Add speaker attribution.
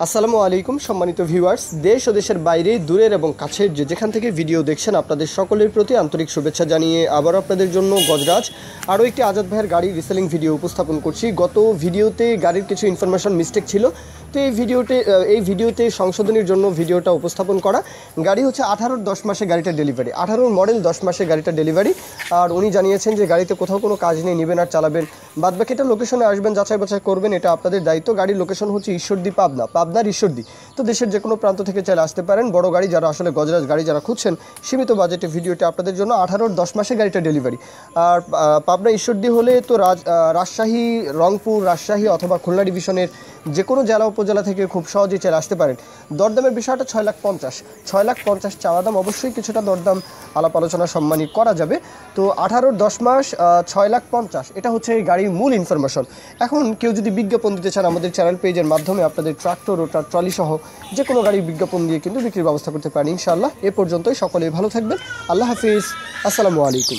Speaker 1: আসসালামু আলাইকুম সম্মানিত ভিউয়ার্স, দেশ ও দেশের বাইরে দূরের এবং কাছের যেখান থেকে ভিডিও দেখছেন আপনাদের সকলের প্রতি আন্তরিক শুভেচ্ছা জানিয়ে আবার আপনাদের জন্য গজরাজ আরও একটি আজাদ ভাইয়ের গাড়ি রিসেলিং ভিডিও উপস্থাপন করছি। গত ভিডিওতে গাড়ির কিছু ইনফরমেশন মিস্টেক ছিল, তো এই ভিডিওতে সংশোধনের জন্য ভিডিওটা উপস্থাপন করা। গাড়ি হচ্ছে 18-র 10 মাসে গাড়িটা ডেলিভারি, 18-র মডেল 10 মাসে গাড়িটা ডেলিভারি। আর উনি জানিয়েছেন যে গাড়িতে কোথাও কোনো কাজ নেই, নেবেন আর চালাবেন, বাদবাকিটা লোকেশনে আসবেন, যাচাই বাছাই করবেন, এটা আপনাদের দায়িত্ব। গাড়ির লোকেশন হচ্ছে ঈশ্বরদী, পাবনার ঈশ্বরদী। তো দেশের যে কোনো প্রান্ত থেকে চাইলে আসতে পারেন। বড় গাড়ি যারা আসলে গজরাজ গাড়ি যারা খুঁজছেন সীমিত বাজেটে ভিডিওটা আপনাদের জন্য। 18-র 10 মাসে গাড়িটা ডেলিভারি। আর পাবনা ঈশ্বরদী হলে তো রাজশাহী, রংপুর, রাজশাহী অথবা খুলনা ডিভিশনের যে কোনো জেলা উপজেলা থেকে খুব সহজেই চাইলে আসতে পারেন। দরদামের বিষয়টা 6,50,000 চাওয়া দাম, অবশ্যই কিছুটা দরদাম আলাপ আলোচনা সম্মানী করা যাবে। তো 18-র 10 মাস 6,50,000, এটা হচ্ছে এই গাড়ির মূল ইনফরমেশন। এখন কেউ যদি বিজ্ঞাপন দিতে চান আমাদের চ্যানেল পেজের মাধ্যমে আপনাদের ট্রাক্টর ও ট্রলি সহ যে কোনো গাড়ির বিজ্ঞাপন দিয়ে কিন্তু বিক্রির ব্যবস্থা করতে পারেন ইনশাআল্লাহ। এ পর্যন্তই, সকলেই ভালো থাকবেন। আল্লাহ হাফিজ, আসসালামু আলাইকুম।